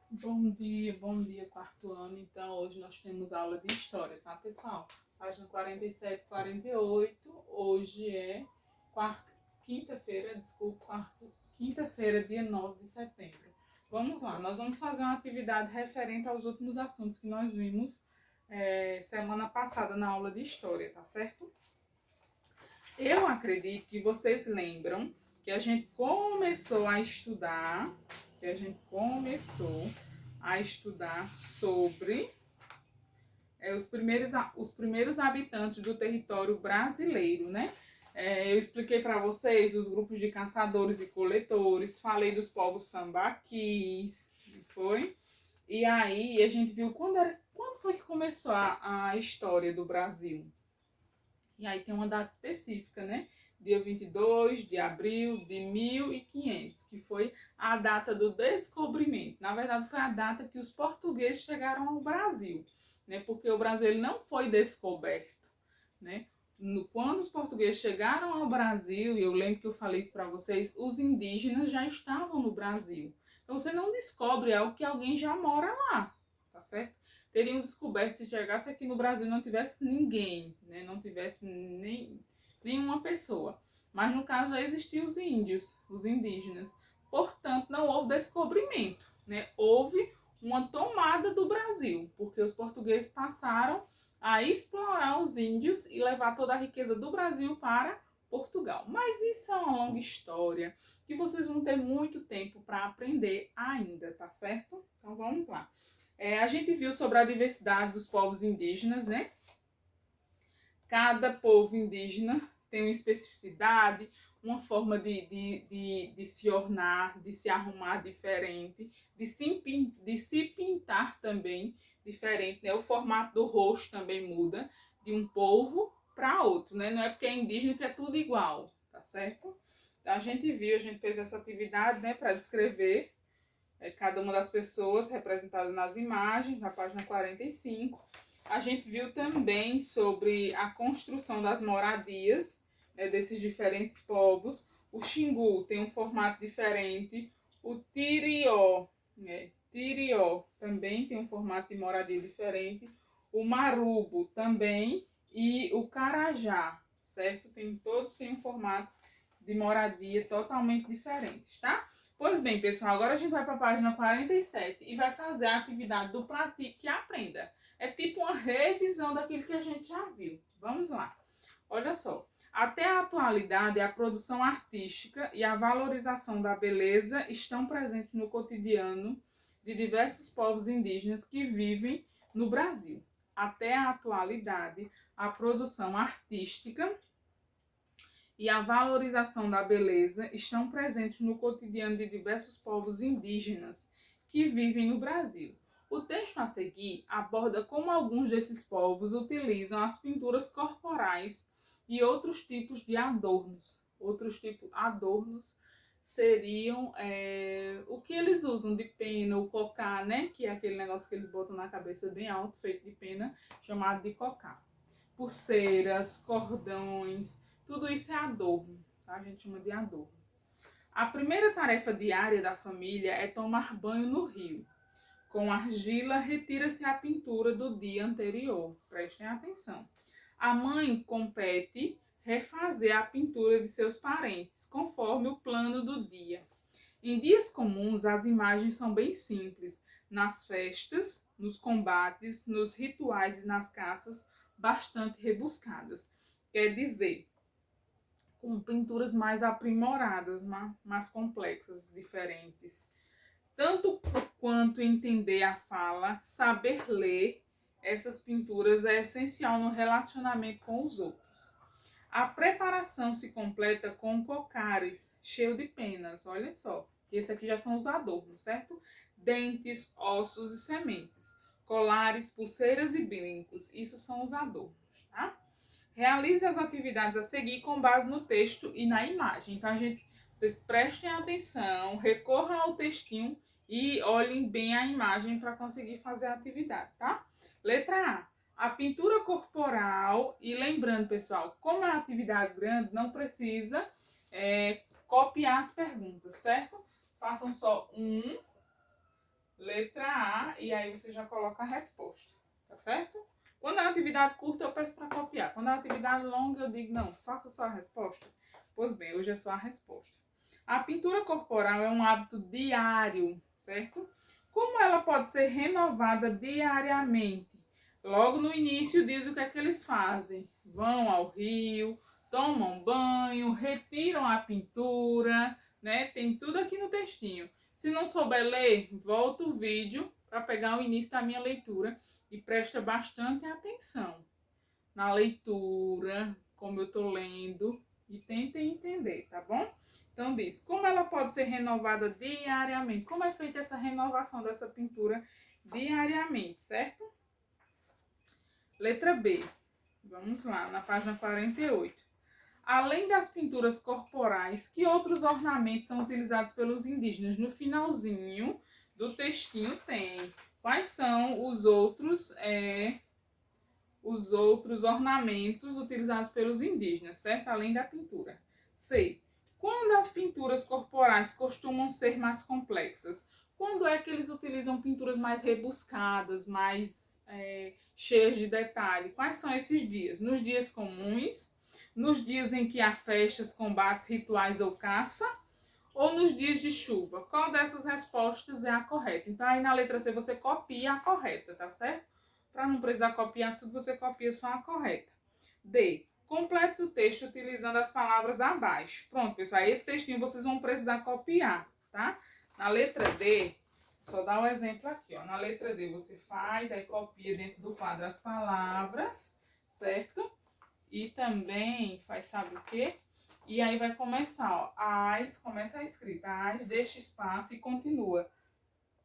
Bom dia, quarto ano. Então, hoje nós temos aula de história, tá, pessoal? Página 47 e 48. Hoje é quinta-feira, quinta-feira, dia 9 de setembro. Vamos lá, nós vamos fazer uma atividade referente aos últimos assuntos que nós vimos semana passada na aula de história, tá certo? Eu acredito que vocês lembram que a gente começou a estudar, sobre os primeiros habitantes do território brasileiro, né? Eu expliquei para vocês os grupos de caçadores e coletores, falei dos povos sambaquis, foi? E aí a gente viu quando foi que começou a história do Brasil. E aí tem uma data específica, né? Dia 22 de abril de 1500, que foi a data do descobrimento. Na verdade, foi a data que os portugueses chegaram ao Brasil, né? Porque o Brasil ele não foi descoberto, né? Quando os portugueses chegaram ao Brasil, e eu lembro que eu falei isso para vocês, os indígenas já estavam no Brasil. Então você não descobre algo que alguém já mora lá, tá certo? Teriam descoberto se chegasse aqui no Brasil não tivesse ninguém, né? Não tivesse nenhuma pessoa. Mas no caso já existiam os índios, os indígenas. Portanto, não houve descobrimento, né? Houve uma tomada do Brasil, porque os portugueses passaram a explorar os índios e levar toda a riqueza do Brasil para Portugal. Mas isso é uma longa história que vocês vão ter muito tempo para aprender ainda, tá certo? Então vamos lá. A gente viu sobre a diversidade dos povos indígenas, né? Cada povo indígena tem uma especificidade, uma forma de se ornar, de se arrumar diferente, de se pintar também diferente, né? O formato do rosto também muda de um povo para outro, né? Não é porque é indígena que é tudo igual, tá certo? A gente fez essa atividade, né, para descrever cada uma das pessoas representadas nas imagens, na página 45. A gente viu também sobre a construção das moradias, desses diferentes povos. O Xingu tem um formato diferente. O Tirió também tem um formato de moradia diferente. O Marubo também. E o Carajá, certo? Todos têm um formato de moradia totalmente diferentes, tá? Pois bem, pessoal, agora a gente vai para a página 47 e vai fazer a atividade do Pratique e Aprenda. É tipo uma revisão daquilo que a gente já viu. Vamos lá. Olha só. Até a atualidade, a produção artística e a valorização da beleza estão presentes no cotidiano de diversos povos indígenas que vivem no Brasil. Até a atualidade, a produção artística e a valorização da beleza estão presentes no cotidiano de diversos povos indígenas que vivem no Brasil. O texto a seguir aborda como alguns desses povos utilizam as pinturas corporais e outros tipos de adornos. Outros tipos de adornos seriam o que eles usam de pena, o cocá, né? Que é aquele negócio que eles botam na cabeça bem alto, feito de pena, chamado de cocá. Pulseiras, cordões, tudo isso é adorno, tá? A gente chama de adorno. A primeira tarefa diária da família é tomar banho no rio. Com argila, retira-se a pintura do dia anterior. Prestem atenção. A mãe compete refazer a pintura de seus parentes, conforme o plano do dia. Em dias comuns, as imagens são bem simples. Nas festas, nos combates, nos rituais e nas caças, bastante rebuscadas. Quer dizer, com pinturas mais aprimoradas, mais complexas, diferentes. Tanto quanto entender a fala, saber ler essas pinturas é essencial no relacionamento com os outros. A preparação se completa com cocares, cheio de penas, olha só. Esse aqui já são os adornos, certo? Dentes, ossos e sementes. Colares, pulseiras e brincos. Isso são os adornos, tá? Realize as atividades a seguir com base no texto e na imagem. Então, vocês prestem atenção, recorram ao textinho e olhem bem a imagem para conseguir fazer a atividade, tá? Letra A pintura corporal. E lembrando, pessoal, como é uma atividade grande, não precisa copiar as perguntas, certo? Façam só 1, Letra A, e aí você já coloca a resposta, tá certo? Quando é uma atividade curta, eu peço para copiar. Quando é uma atividade longa, eu digo, não, faça só a resposta. Pois bem, hoje é só a resposta. A pintura corporal é um hábito diário, certo? Como ela pode ser renovada diariamente? Logo no início diz o que é que eles fazem. Vão ao rio, tomam banho, retiram a pintura, né? Tem tudo aqui no textinho. Se não souber ler, volta o vídeo para pegar o início da minha leitura e presta bastante atenção na leitura, como eu estou lendo, e tentem entender, tá bom? Então diz, como ela pode ser renovada diariamente? Como é feita essa renovação dessa pintura diariamente, certo? Letra B. Vamos lá, na página 48. Além das pinturas corporais, que outros ornamentos são utilizados pelos indígenas? No finalzinho do textinho tem. Quais são os outros ornamentos utilizados pelos indígenas, certo? Além da pintura. C. Quando as pinturas corporais costumam ser mais complexas? Quando é que eles utilizam pinturas mais rebuscadas, mais cheias de detalhe? Quais são esses dias? Nos dias comuns, nos dias em que há festas, combates, rituais ou caça, ou nos dias de chuva? Qual dessas respostas é a correta? Então aí na letra C você copia a correta, tá certo? Para não precisar copiar tudo, você copia só a correta. D. Complete o texto utilizando as palavras abaixo. Pronto, pessoal, esse textinho vocês vão precisar copiar, tá? Na letra D, só dar um exemplo aqui, ó. Na letra D você faz, aí copia dentro do quadro as palavras, certo? E também faz, sabe o quê? E aí vai começar, ó. As, começa a escrita, as, deixa espaço e continua.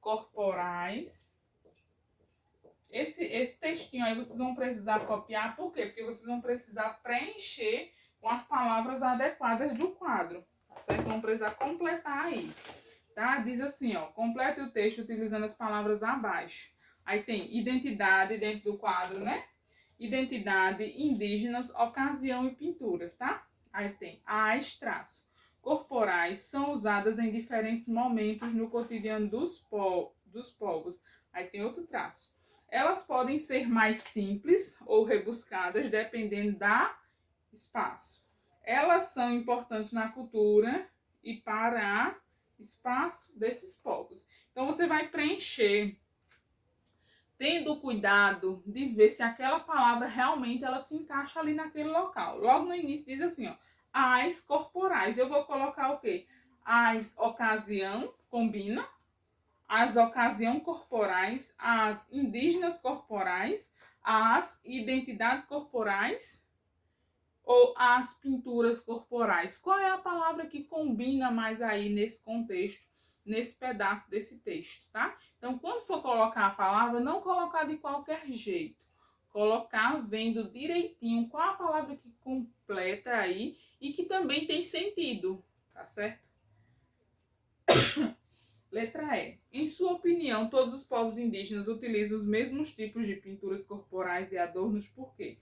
Corporais. Esse textinho aí vocês vão precisar copiar, por quê? Porque vocês vão precisar preencher com as palavras adequadas do quadro, tá certo? Vão precisar completar aí, tá? Diz assim, ó, complete o texto utilizando as palavras abaixo. Aí tem identidade dentro do quadro, né? Identidade, indígenas, ocasião e pinturas, tá? Aí tem as, traço. Corporais são usadas em diferentes momentos no cotidiano dos povos. Aí tem outro traço. Elas podem ser mais simples ou rebuscadas, dependendo da espaço. Elas são importantes na cultura e para espaço desses povos. Então, você vai preencher, tendo cuidado de ver se aquela palavra realmente ela se encaixa ali naquele local. Logo no início diz assim, ó, as corporais. Eu vou colocar o quê? As ocasião, combina? As ocasião corporais, as indígenas corporais, as identidades corporais ou as pinturas corporais. Qual é a palavra que combina mais aí nesse contexto, nesse pedaço desse texto, tá? Então, quando for colocar a palavra, não colocar de qualquer jeito. Colocar vendo direitinho qual a palavra que completa aí e que também tem sentido, tá certo? Letra E. Em sua opinião, todos os povos indígenas utilizam os mesmos tipos de pinturas corporais e adornos, por quê?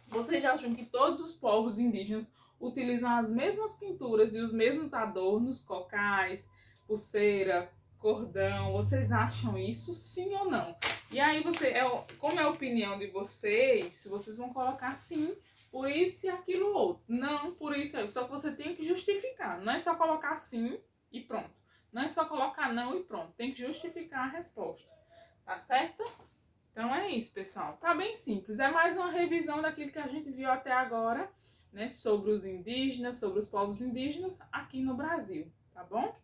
Vocês acham que todos os povos indígenas utilizam as mesmas pinturas e os mesmos adornos, cocais, pulseira, cordão? Vocês acham isso, sim ou não? E aí, como é a opinião de vocês, vocês vão colocar sim, por isso e aquilo outro. Não, por isso, só que você tem que justificar. Não é só colocar sim e pronto. Não é só colocar não e pronto. Tem que justificar a resposta. Tá certo? Então é isso, pessoal. Tá bem simples. É mais uma revisão daquilo que a gente viu até agora, né? Sobre os indígenas, sobre os povos indígenas aqui no Brasil. Tá bom?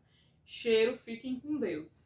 Cheiro, fiquem com Deus.